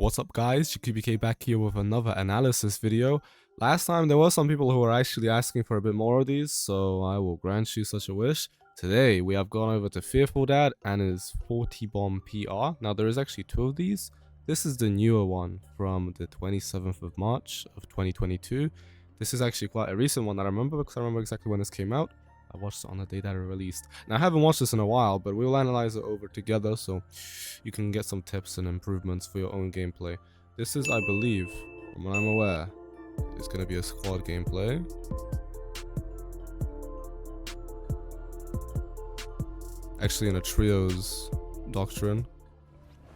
What's up guys, JakubiK back here with another analysis video. Last time there were some people who were actually asking for a bit more of these, so I will grant you such a wish. Today we have gone over to fearfuldad and his 40 bomb PR. Now there is actually two of these. This is the newer one from the 27th of March of 2022. This is actually quite a recent one that I remember because I remember exactly when this came out. I watched it on the day that it released. Now I haven't watched this in a while, but we'll analyze it over together so you can get some tips and improvements for your own gameplay. This is, I believe, from what I'm aware, it's going to be a squad gameplay. Actually in a trios doctrine.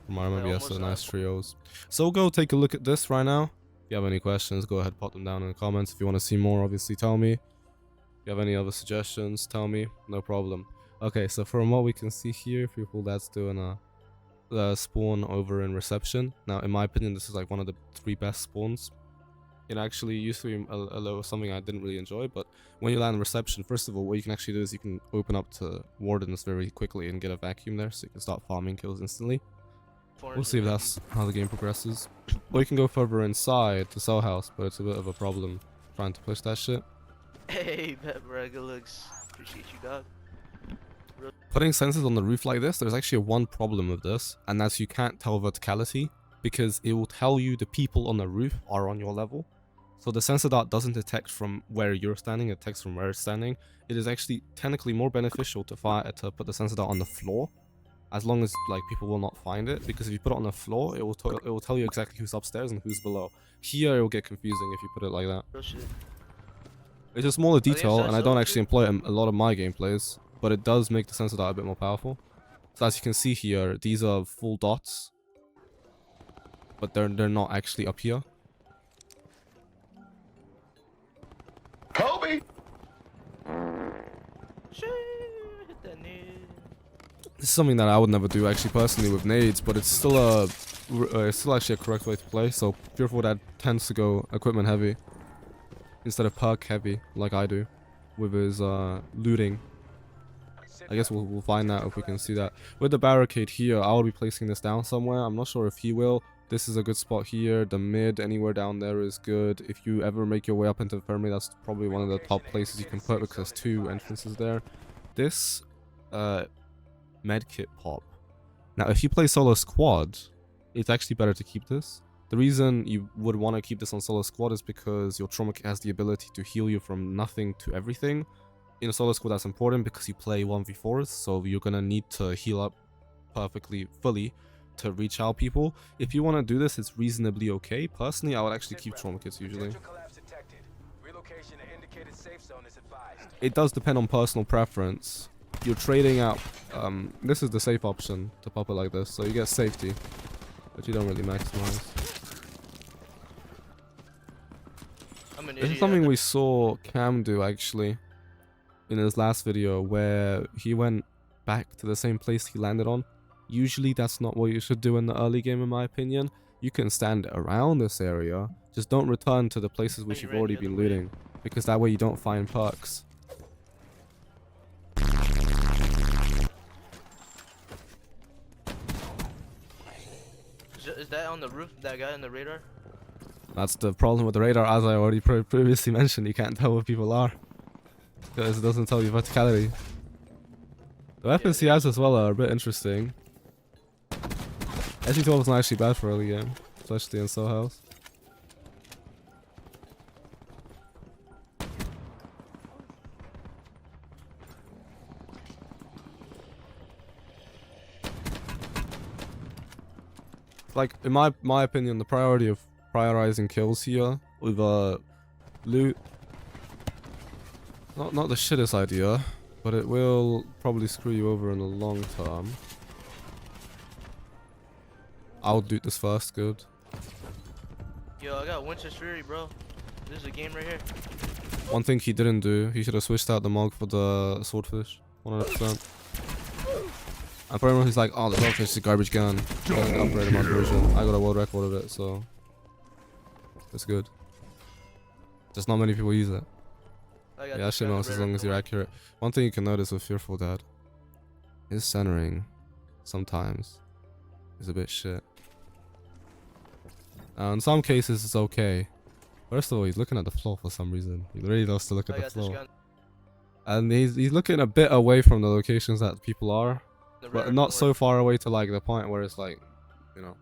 From what I remember, yes, a nice trios. So go take a look at this right now. If you have any questions, go ahead, pop them down in the comments. If you want to see more, obviously tell me. If you have any other suggestions, tell me, no problem. Okay, so from what we can see here, fearfuldad's doing a spawn over in reception. Now, in my opinion, this is like one of the 3 best spawns. It actually used to be something I didn't really enjoy, but when you land in reception, first of all, what you can actually do is you can open up to wardens very quickly and get a vacuum there, so you can start farming kills instantly. We'll see if that's how the game progresses. Or you can go further inside to cell house, but it's a bit of a problem trying to push that shit. Hey, that Braga looks. Appreciate you, dog. Putting sensors on the roof like this, there's actually one problem with this, and that's you can't tell verticality because it will tell you the people on the roof are on your level. So the sensor dart doesn't detect from where you're standing, it detects from where it's standing. It is actually technically more beneficial to put the sensor dart on the floor, as long as like people will not find it, because if you put it on the floor, it will tell you exactly who's upstairs and who's below. Here it will get confusing if you put it like that. Real shit. It's a smaller detail, and I don't actually true. employ it in a lot of my gameplays, but it does make the sensor dart a bit more powerful. So as you can see here, these are full dots, but they're not actually up here. Kobe! Shit, hit that nade. This is something that I would never do actually personally with nades, but it's still actually a correct way to play. So fearfuldad tends to go equipment heavy instead of perk heavy like I do with his looting. I guess we'll find out if we can see that. With the barricade here, I will be placing this down somewhere. I'm not sure if he will. This is a good spot here. The mid, anywhere down there is good. If you ever make your way up into infirmary, that's probably one of the top places you can put because there's 2 entrances there. This medkit pop. Now, if you play solo squad, it's actually better to keep this. The reason you would want to keep this on solo squad is because your trauma kit has the ability to heal you from nothing to everything. In a solo squad, that's important because you play 1v4s, so you're gonna need to heal up perfectly fully to reach out people. If you want to do this, it's reasonably okay. Personally, I would actually keep trauma kits usually. It does depend on personal preference. You're trading out. This is the safe option to pop it like this, so you get safety, but you don't really maximize. This is something we saw Cam do actually in his last video, where he went back to the same place he landed on. Usually that's not what you should do in the early game, in my opinion. You can stand around this area, just don't return to the places which you've already been looting, because that way you don't find perks. Is that on the roof? That guy on the radar? That's the problem with the radar, as I already previously mentioned. You can't tell where people are because it doesn't tell you verticality. The weapons he has as well are a bit interesting. SG12 is not actually bad for early game, especially in Cell House. Like, in my opinion, the priority of prioritizing kills here with loot, not the shittest idea, but it will probably screw you over in the long term. I'll do this first, good. Yo, I got Winter's Fury, bro. This is a game right here. One thing he didn't do, he should have switched out the mog for the swordfish, 100%. And for everyone who's like, oh, the swordfish is a garbage gun, I upgraded my version. I got a world record of it, so it's good. Just not many people use it. Yeah, that shit melts as long as you're accurate. One thing you can notice with fearfuldad, his centering sometimes is a bit shit. In some cases, it's okay. First of all, he's looking at the floor for some reason. He really loves to look at I the got this floor. gun. And he's looking a bit away from the locations that people are. The But radar not don't so work. far away to like the point where it's like, you know.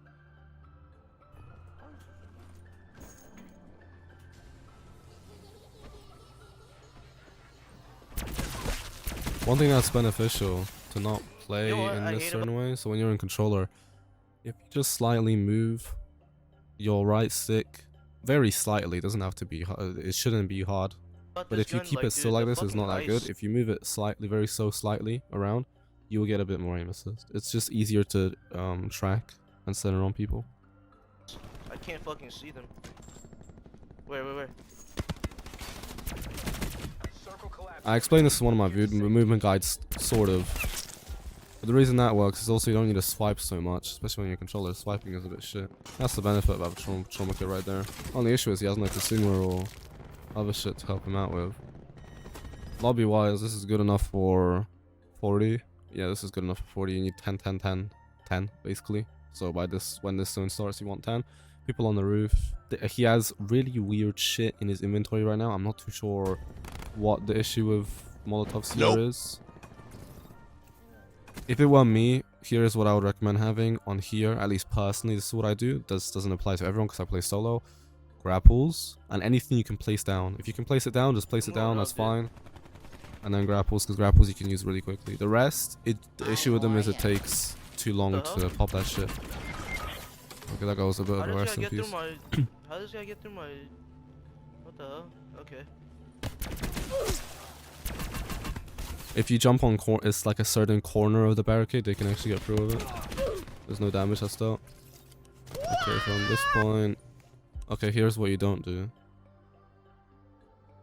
One thing that's beneficial to not play You know what in I this hate certain way, so when you're in controller, if you just slightly move your right stick, very slightly, doesn't have to be hard, it shouldn't be hard. About But this if you gun, keep like, it still dude, like the this, it's not fucking that good. ice- If you move it slightly, very slightly around, you will get a bit more aim assist. It's just easier to track and center on people. I can't fucking see them. Where? I explained this in one of my movement guides, sort of. But the reason that works is also you don't need to swipe so much, especially when you're controller. Swiping is a bit shit. That's the benefit about Trauma Kit right there. Only issue is he has no consumer or other shit to help him out with. Lobby wise, this is good enough for 40. Yeah, this is good enough for 40. You need 10, 10, 10, 10, basically. So by this, when this zone starts, you want 10. People on the roof. He has really weird shit in his inventory right now. I'm not too sure what the issue with Molotovs here is. If it were me, here's what I would recommend having on here, at least personally. This is what I do. This doesn't apply to everyone because I play solo. Grapples and anything you can place down. If you can place it down, just place it down. That's fine. And then grapples, because grapples you can use really quickly. The rest, the issue with them is it takes too long to pop that shit. Okay, that guy was a bit of a rest in peace. How does this guy get through my... What the hell? Okay. If you jump on it's like a certain corner of the barricade, they can actually get through with it. There's no damage that's dealt. Okay, from this point... Okay, here's what you don't do.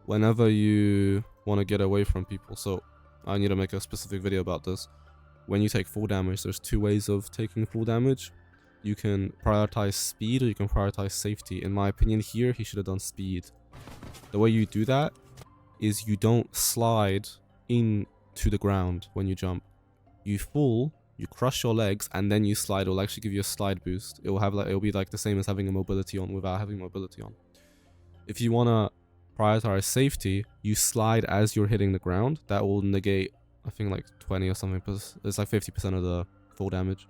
Whenever you want to get away from people, so I need to make a specific video about this. When you take full damage, there's two ways of taking full damage. You can prioritize speed or you can prioritize safety. In my opinion here, he should have done speed. The way you do that is you don't slide into the ground when you jump. You fall, you crush your legs, and then you slide. It'll actually give you a slide boost. It'll be like the same as having a mobility on without having mobility on. If you wanna prioritize safety, you slide as you're hitting the ground. That will negate, I think, like 20 or something, but it's like 50% of the full damage.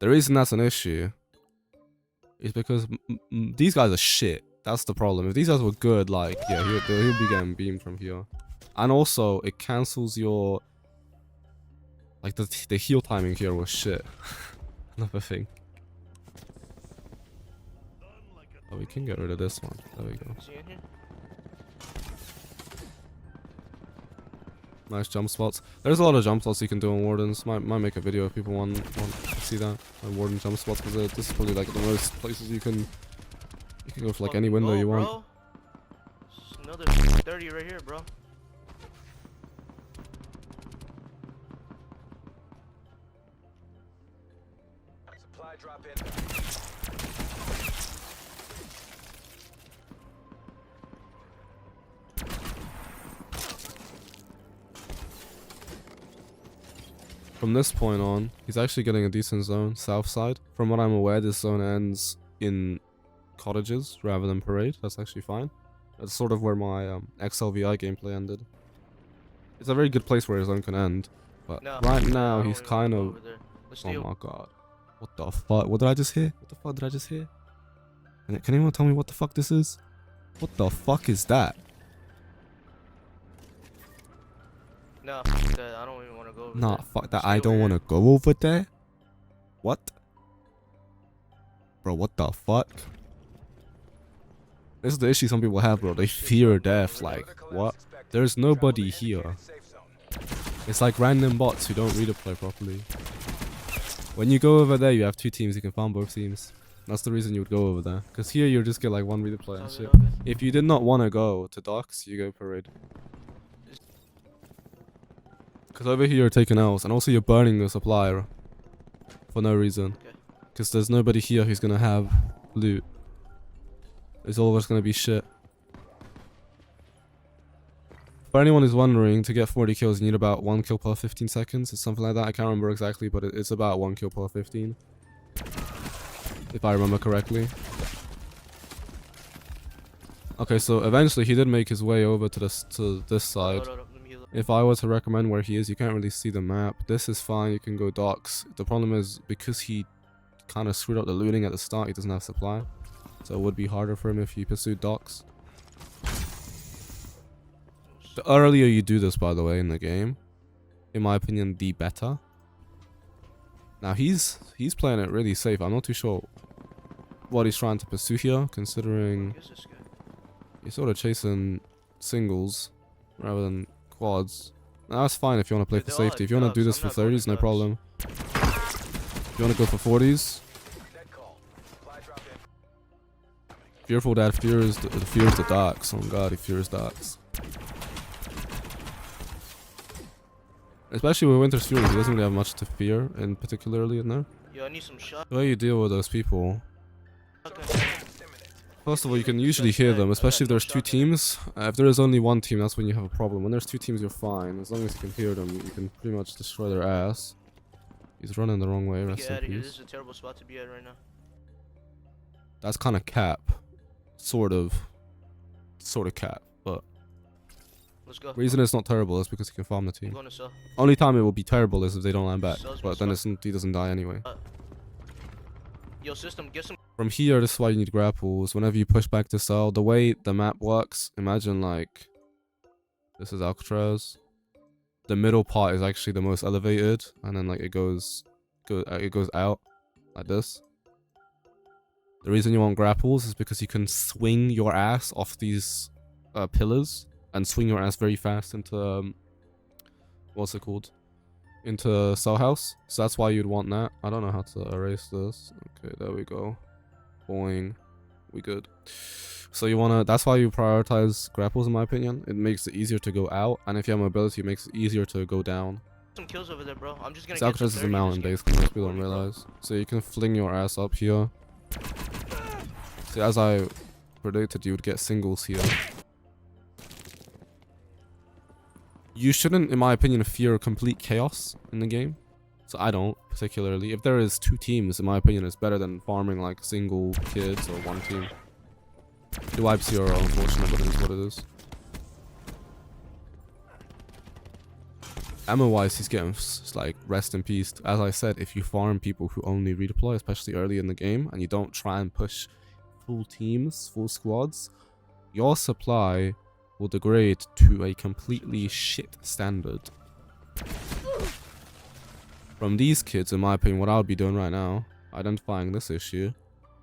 The reason that's an issue is because these guys are shit. That's the problem. If these guys were good, like, yeah, he'll be getting beamed from here. And also, it cancels your... Like, the heal timing here was shit. Another thing. Oh, we can get rid of this one. There we go. Is he in here? Nice jump spots. There's a lot of jump spots you can do on Wardens. Might make a video if people want to see that. On Warden jump spots, because this is probably like the most places you can go for like any window you want. Bro. Another 30 right here, bro. Supply drop in. From this point on, he's actually getting a decent zone, south side. From what I'm aware, this zone ends in cottages rather than parade. That's actually fine. That's sort of where my XLVI gameplay ended. It's a very good place where his zone can end. But right now, he's kind of... Oh my god. What the fuck? What did I just hear? What the fuck did I just hear? Can anyone tell me what the fuck this is? What the fuck is that? No, I don't even want to go over Nah, there. fuck that. Stay I don't over want to go over there. What? Bro, what the fuck? This is the issue some people have, bro. They fear death. Like, what? There's nobody here. It's like random bots who don't redeploy properly. When you go over there, you have two teams. You can farm both teams. That's the reason you would go over there. Because here, you just get like one redeploy and shit. If you did not want to go to docks, you go parade. Because over here you're taking L's, and also you're burning the supplier for no reason. Because there's nobody here who's going to have loot. It's always going to be shit. For anyone who's wondering, to get 40 kills, you need about 1 kill per 15 seconds. It's something like that. I can't remember exactly, but it's about 1 kill per 15. If I remember correctly. Okay, so eventually he did make his way over to this side. Hold up, let me heal up. If I were to recommend where he is, you can't really see the map. This is fine, you can go docks. The problem is, because he kind of screwed up the looting at the start, he doesn't have supply. So it would be harder for him if he pursued docks. The earlier you do this, by the way, in the game, in my opinion, the better. Now he's playing it really safe. I'm not too sure what he's trying to pursue here, considering Who's this guy? he's sort of chasing singles rather than quads. Now, that's fine if you want to play Dude, for they're all safety. at If you want to do dubs. this I'm for not going 30s, to no dubs. problem. If you want to go for 40s, Dead call. Supply drop in. Fearful Dad fears the darks. Oh god, he fears darks. Especially with Winter's Fury, he doesn't really have much to fear, in particularly in there. Yo, I need some shot. The way you deal with those people, Okay. first of all, you can usually hear them, especially if there's two teams. If there is only one team, that's when you have a problem. When there's two teams, you're fine. As long as you can hear them, you can pretty much destroy their ass. He's running the wrong way, Get rest out in of here. This peace. is a terrible spot to be at right now. That's kind of cap. Sort of cap. But Let's go. reason it's not terrible is because he can farm the I'm team. going to sell. Only time it will be terrible is if they don't land back. Sells But my then spot. he doesn't die anyway. Yo, system, get some. From here, this is why you need grapples. Whenever you push back to sell, the way the map works, imagine like this is Alcatraz. The middle part is actually the most elevated, and then like it goes out like this. The reason you want grapples is because you can swing your ass off these pillars and swing your ass very fast into what's it called? Into cell house. So that's why you'd want that. I don't know how to erase this. Okay, there we go. Boing. We good. So you wanna, that's why you prioritize grapples in my opinion. It makes it easier to go out, and if you have mobility, it makes it easier to go down. Some kills over there, bro. I'm just gonna. So Alcatraz is a mountain basically, most people don't realize. So you can fling your ass up here. See, as I predicted, you would get singles here. You shouldn't, in my opinion, fear complete chaos in the game. So I don't, particularly. If there is two teams, in my opinion, it's better than farming like single kids or one team. The wipes here are unfortunate, but it is what it is. Ammo-wise, he's getting like rest in peace. As I said, if you farm people who only redeploy, especially early in the game, and you don't try and push full teams, full squads, your supply will degrade to a completely shit standard. From these kids, in my opinion, what I would be doing right now, identifying this issue,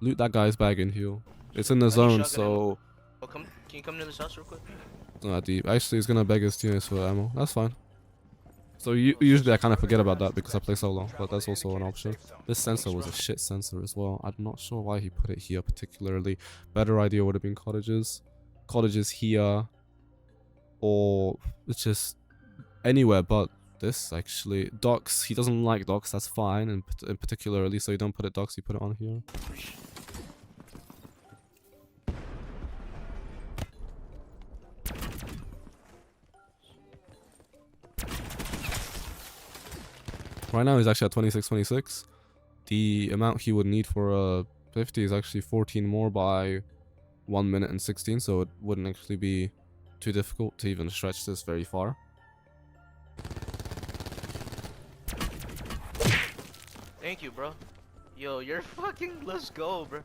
loot that guy's bag and heal. It's in the zone, so Oh, can you come to this house real quick? it's not that deep. Actually, he's gonna beg his teammates for ammo. That's fine. So usually I kind of forget about that because I play solo, but that's also an option. This sensor was a shit sensor as well. I'm not sure why he put it here particularly. Better idea would have been cottages. Cottages here, or it's just anywhere but this actually. Docks, he doesn't like docks, that's fine, and particularly so you don't put it docks, you put it on here. Right now he's actually at 26. The amount he would need for a 50 is actually 14 more by 1 minute and 16, so it wouldn't actually be too difficult to even stretch this very far. Thank you, bro. Yo, you're fucking. Let's go, bro.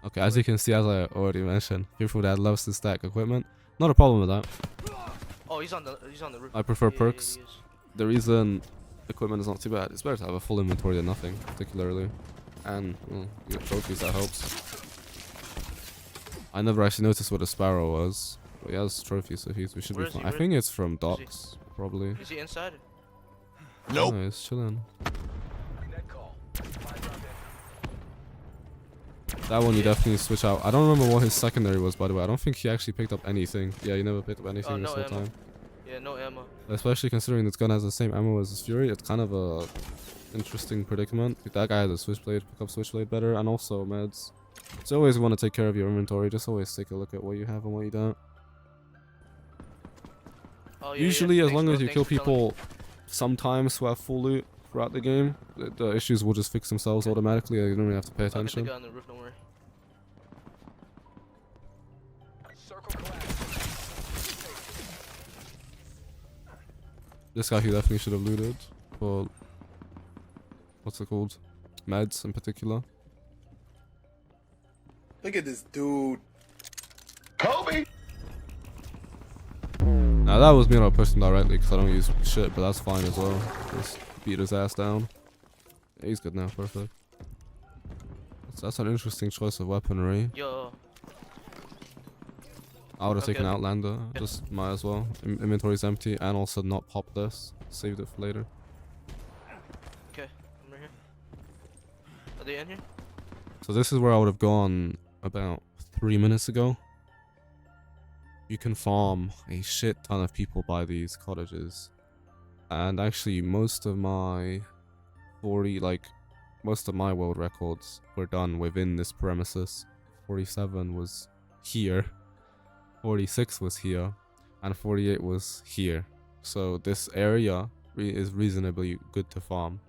Okay, as you can see, as I already mentioned, Fearful Dad loves to stack equipment. Not a problem with that. Oh, he's on the roof. I prefer Yeah, perks. he is. The reason equipment is not too bad, it's better to have a full inventory than nothing, particularly. And, well, you get trophies, that helps. I never actually noticed what a sparrow was. But he has trophies, so we should Where be is he? fine. I Where- think it's from he? docks, probably. Is he inside? Nope. No, he's chilling. Net call. Supply drop in. That one you definitely switch out. I don't remember what his secondary was, by the way. I don't think he actually picked up anything. Yeah, he never picked up anything this no whole ammo. time. Yeah, no ammo. Especially considering this gun has the same ammo as his Fury, it's kind of a interesting predicament. That guy has a switchblade, pick up switchblade better, and also meds. So always want to take care of your inventory. Just always take a look at what you have and what you don't. Oh, yeah, Usually, yeah. as Thanks, long bro. as you Thanks kill for telling me. people sometimes who have full loot throughout the game, the issues will just fix themselves automatically. You don't really have to pay I'll get the attention. guy on the roof, don't worry. Circle collapse. This guy he definitely should have looted for what's it called? Meds in particular. Look at this dude. Kobe. Now that was me not pushing him directly because I don't use shit, but that's fine as well. Just beat his ass down. Yeah, he's good now, perfect. That's an interesting choice of weaponry. Yo. I would have taken Okay. Outlander, just might as well. Inventory's empty, and also not pop this. Saved it for later. Okay, I'm right here. Are they in here? So this is where I would have gone about 3 minutes ago. You can farm a shit ton of people by these cottages. And actually most of my most of my world records were done within this premises. 47 was here, 46 was here, and 48 was here. So this area is reasonably good to farm.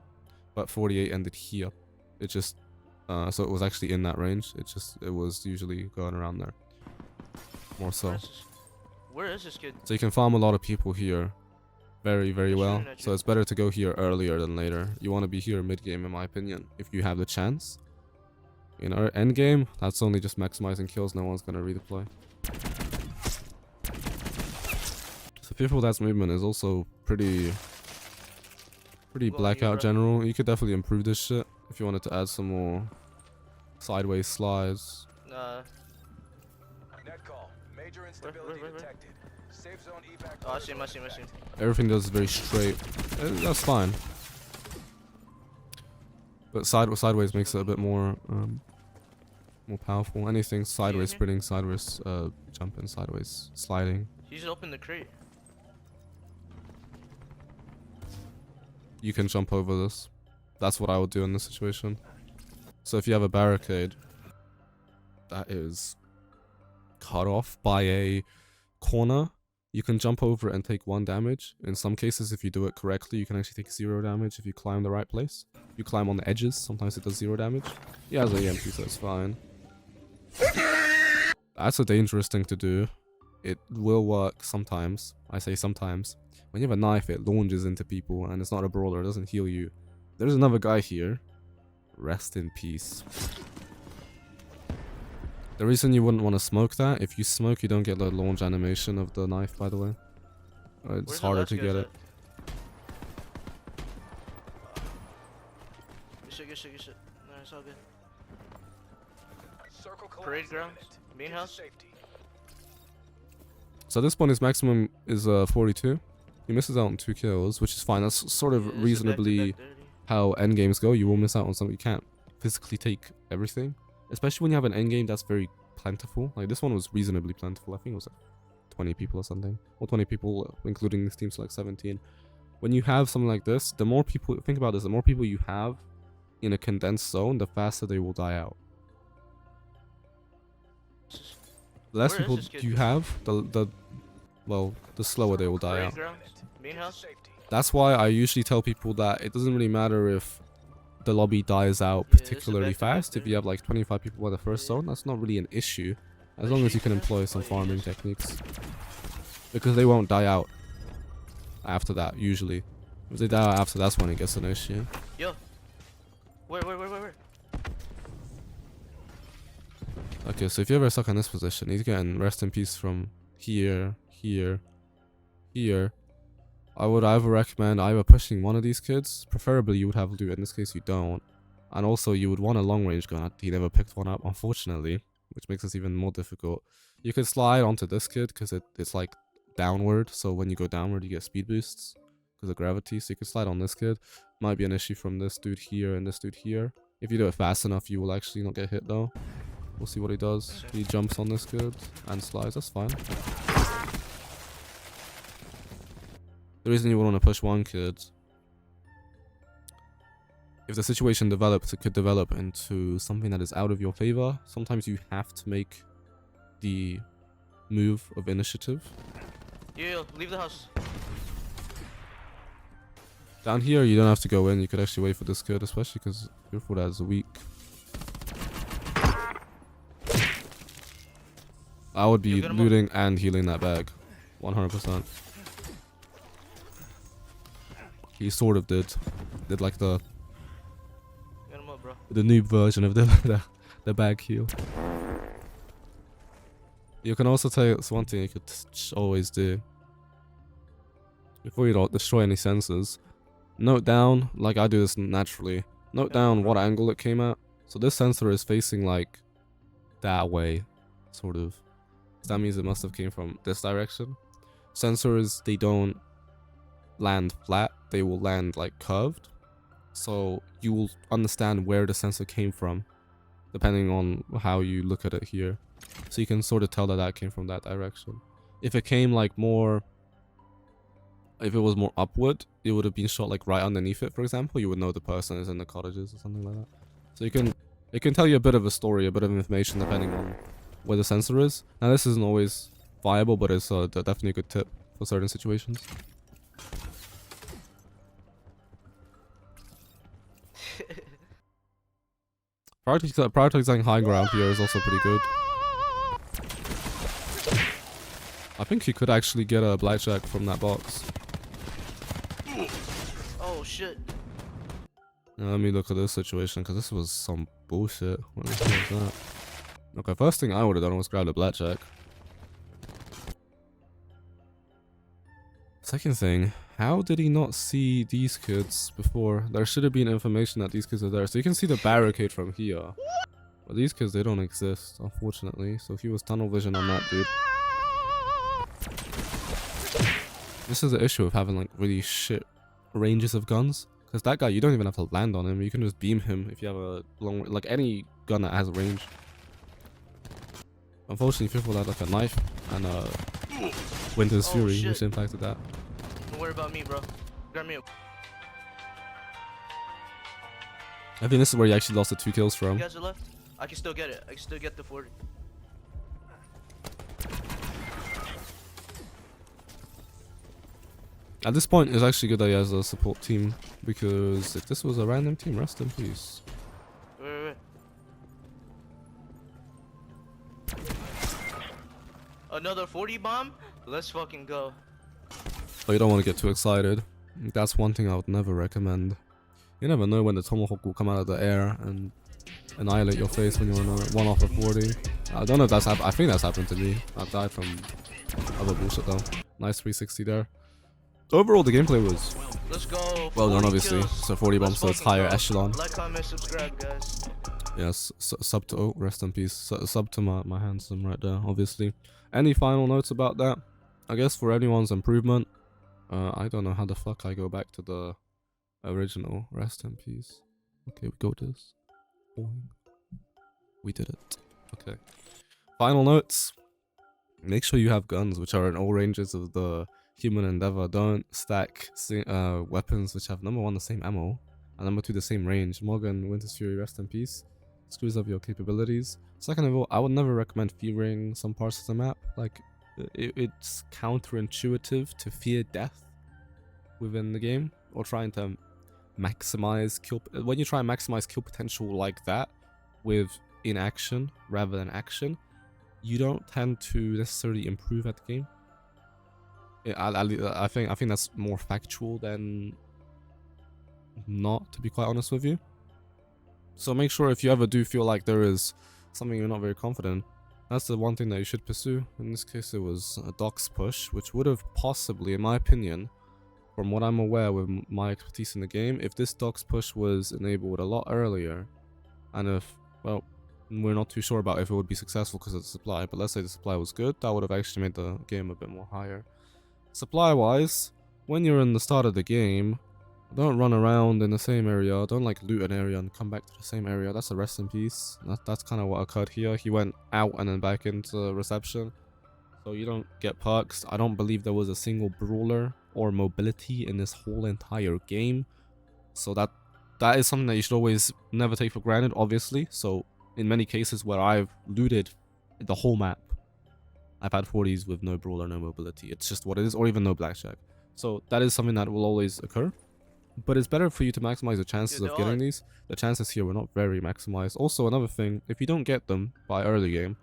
But 48 ended here. It just so it was actually in that range. It was usually going around there. More so. Where is this kid? So you can farm a lot of people here very, very They're well. shooting at So you. it's better to go here earlier than later. You want to be here mid-game in my opinion, if you have the chance. In our end game, that's only just maximizing kills, no one's going to redeploy. So fearfuldad's movement is also pretty Well, blackout you're general. You could definitely improve this shit if you wanted to add some more sideways slides. Nah. Net call. Major instability where? detected. Safe zone evac. Oh, I see him, I see him, I see him. Everything does very straight. That's fine. But sideways makes it a bit more powerful. Anything sideways here? sprinting, sideways jumping, sideways sliding. You just opened the crate. You can jump over this. That's what I would do in this situation. So if you have a barricade that is cut off by a corner, you can jump over it and take 1 damage. In some cases, if you do it correctly, you can actually take 0 damage if you climb the right place. If you climb on the edges, sometimes it does 0 damage. He has an EMP, so it's fine. That's a dangerous thing to do. It will work sometimes. I say sometimes. When you have a knife, it launches into people, and it's not a brawler, it doesn't heal you. There's another guy here. Rest in peace. The reason you wouldn't want to smoke that, if you smoke, you don't get the launch animation of the knife, by the way. It's Where's the harder last to guys get at? it. Good shit. Nah, it's all good. Circle Parade collapse grounds? imminent. Main Get to house? safety. So at this point, his maximum is 42. He misses out on 2 kills, which is fine. That's sort of Yeah, it's a reasonably back-to-back dirty. how endgames go. You will miss out on something. You can't physically take everything. Especially when you have an endgame that's very plentiful. Like, this one was reasonably plentiful. I think it was like 20 people or something. Or 20 people, including this team's like 17. When you have something like this, the more people... Think about this. The more people you have in a condensed zone, the faster they will die out. The less Where is people this kid? you have, the slower they will die Parade out. grounds? Main Get to house? safety. That's why I usually tell people that it doesn't really matter if the lobby dies out Yeah, it's a particularly back-to-back fast. If you have like 25 people by the first Yeah. zone, that's not really an issue. As What long as is you can she employ doing? some Oh, yeah, farming yes. techniques. Because they won't die out after that, usually. If they die out after, that's when it gets an issue. Yo. Where? Okay, so if you're ever stuck in this position, he's getting rest in peace from here. I would either recommend pushing one of these kids. Preferably you would have loot. In this case, you don't. And also, you would want a long range gun. He never picked one up, unfortunately, which makes this even more difficult. You could slide onto this kid because it's like downward. So when you go downward, you get speed boosts because of gravity. So you could slide on this kid. Might be an issue from this dude here and this dude here. If you do it fast enough, you will actually not get hit though. We'll see what he does. He jumps on this kid and slides. That's fine. The reason you would want to push one kid, if the situation develops, it could develop into something that is out of your favor. Sometimes you have to make the move of initiative. Yo, leave the house. Down here, you don't have to go in. You could actually wait for this kid, especially because fearfuldad is weak. I would be looting and healing that bag. 100%. He sort of did. Did like the Get him up, bro. the noob version of the bag heal. You can also tell it's one thing you could always do. Before you don't destroy any sensors, note down, like I do this naturally, note down what angle it came at. So this sensor is facing like that way, sort of. So that means it must have came from this direction. Sensors, they don't land flat, they will land like curved. So you will understand where the sensor came from, depending on how you look at it here. So you can sort of tell that that came from that direction. If it came like more, if it was more upward, it would have been shot like right underneath it, for example. You would know the person is in the cottages or something like that. So it can tell you a bit of a story, a bit of information depending on where the sensor is. Now this isn't always viable, but it's definitely a good tip for certain situations. Prioritizing high ground here is also pretty good. I think you could actually get a blackjack from that box. Oh shit. Now, let me look at this situation, because this was some bullshit. What the hell was that? Okay, first thing I would have done was grab a blackjack. Second thing, how did he not see these kids before? There should have been information that these kids are there. So you can see the barricade from here. But these kids, they don't exist, unfortunately. So he was tunnel vision on that dude. This is the issue of having like really shit ranges of guns. Because that guy, you don't even have to land on him. You can just beam him if you have a long, like any gun that has range. Unfortunately, fearful had like a knife and Winter's Fury, shit. which impacted that. Don't worry about me, bro. Grab me up. I think this is where he actually lost the 2 kills You from. guys are left? I can still get it. I can still get the 40. At this point, it's actually good that he has a support team, because if this was a random team, rest in peace. Wait. Another 40 bomb? Let's fucking go. But you don't want to get too excited. That's one thing I would never recommend. You never know when the tomahawk will come out of the air and annihilate your face when you're on a 1 off of 40. I don't know if that's happened. I think that's happened to me. I've died from other bullshit though. Nice 360 there. Overall, the gameplay was Let's go. well done, obviously. Kills. So 40 bombs, so it's higher echelon. Like, comment, subscribe, guys. Yes, sub to, oh, rest in peace. Sub to my handsome right there, obviously. Any final notes about that? I guess for anyone's improvement, I don't know how the fuck I go back to the original. Rest in peace. Okay, we got this. Boing. We did it. Okay. Final notes. Make sure you have guns which are in all ranges of the human endeavor. Don't stack weapons which have number 1 the same ammo and number 2 the same range. Morgan, Winter's Fury, rest in peace. Screws up your capabilities. Second of all, I would never recommend fearing some parts of the map. Like, it's counterintuitive to fear death within the game, or trying to maximize kill. When you try and maximize kill potential like that with inaction rather than action, you don't tend to necessarily improve at the game. I think that's more factual than not, to be quite honest with you. So make sure if you ever do feel like there is something you're not very confident in, that's the one thing that you should pursue. In this case, it was a docks push, which would have possibly, in my opinion, from what I'm aware with my expertise in the game, if this docks push was enabled a lot earlier, and if, well, we're not too sure about if it would be successful because of the supply, but let's say the supply was good, that would have actually made the game a bit more higher. Supply-wise, when you're in the start of the game, don't run around in the same area. Don't like loot an area and come back to the same area. That's a rest in peace. That's kind of what occurred here. He went out and then back into reception. So you don't get perks. I don't believe there was a single brawler or mobility in this whole entire game. So that is something that you should always never take for granted, obviously. So in many cases where I've looted the whole map, I've had 40s with no brawler, no mobility. It's just what it is, or even no blackjack. So that is something that will always occur. But it's better for you to maximize the chances Dude, of they're getting all- these. The chances here were not very maximized. Also, another thing, if you don't get them by early game,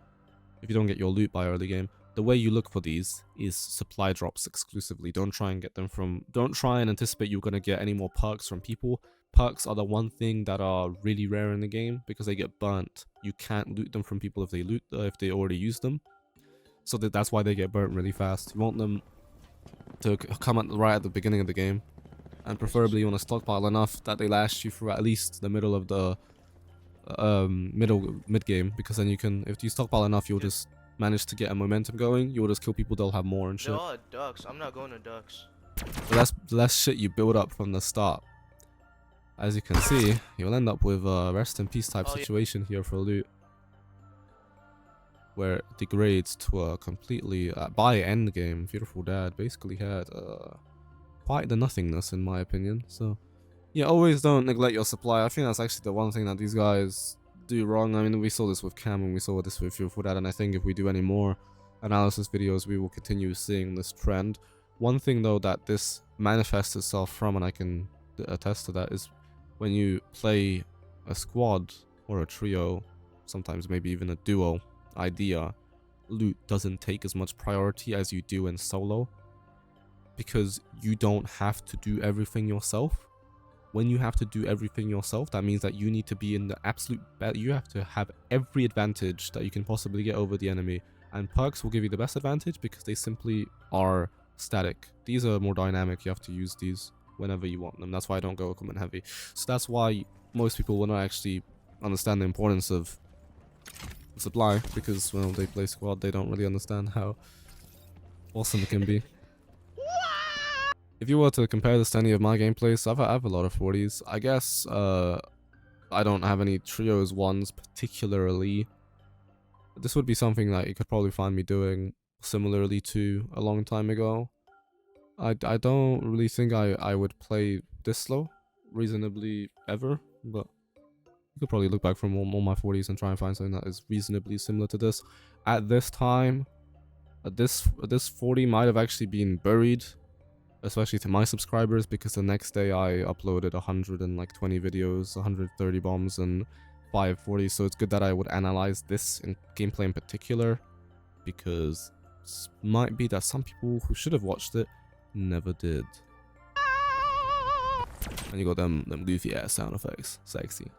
if you don't get your loot by early game, the way you look for these is supply drops exclusively. Don't try and get them from... Don't try and anticipate you're going to get any more perks from people. Perks are the one thing that are really rare in the game because they get burnt. You can't loot them from people if they already use them. So that's why they get burnt really fast. You want them to come right at the beginning of the game. And preferably you want to stockpile enough that they last you for at least the middle of the mid game, because then you can, if you stockpile enough, you'll just manage to get a momentum going. You'll just kill people, they'll have more and shit. They're all ducks. I'm not going to ducks. So that's less shit you build up from the start. As you can see, you'll end up with a rest in peace type Oh, yeah. situation here for loot, where it degrades to a completely by end game. Fearful Dad basically had quite the nothingness in my opinion. So yeah, always don't neglect your supply. I think that's actually the one thing that these guys do wrong. I mean, we saw this with Cam and we saw this with Fearful Dad, and I think if we do any more analysis videos, we will continue seeing this trend. One thing though that this manifests itself from, and I can attest to that, is when you play a squad or a trio, sometimes maybe even a duo idea, loot doesn't take as much priority as you do in solo, because you don't have to do everything yourself. When you have to do everything yourself, that means that you need to be in the absolute best. You have to have every advantage that you can possibly get over the enemy, and perks will give you the best advantage because they simply are static. These are more dynamic. You have to use these whenever you want them. That's why I don't go equipment heavy. So that's why most people will not actually understand the importance of supply, because when they play squad, they don't really understand how awesome it can be. If you were to compare this to any of my gameplays, I have a lot of 40s. I guess I don't have any trios ones particularly. This would be something that you could probably find me doing similarly to a long time ago. I don't really think I would play this slow reasonably ever, but you could probably look back from all my 40s and try and find something that is reasonably similar to this. At this time, this 40 might have actually been buried, especially to my subscribers, because the next day I uploaded 120 videos, 130 bombs, and 540. So it's good that I would analyze this in gameplay in particular, because it might be that some people who should have watched it never did. And you got them goofy ass sound effects, sexy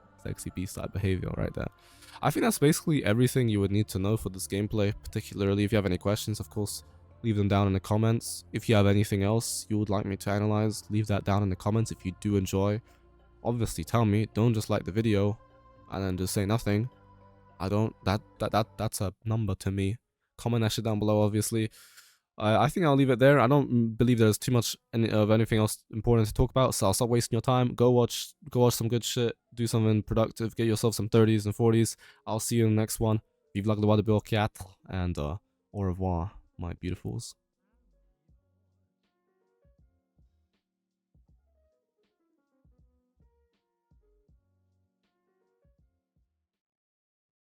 beast type behavior right there. I think that's basically everything you would need to know for this gameplay. Particularly if you have any questions, of course, leave them down in the comments. If you have anything else you would like me to analyze, leave that down in the comments. If you do enjoy, obviously tell me. Don't just like the video and then just say nothing. That's a number to me. Comment that shit down below, obviously. I think I'll leave it there. I don't believe there's too much of anything else important to talk about, so I'll stop wasting your time. Go watch some good shit. Do something productive. Get yourself some 30s and 40s. I'll see you in the next one. Vive la Gloire de BO4, and au revoir, my beautifuls.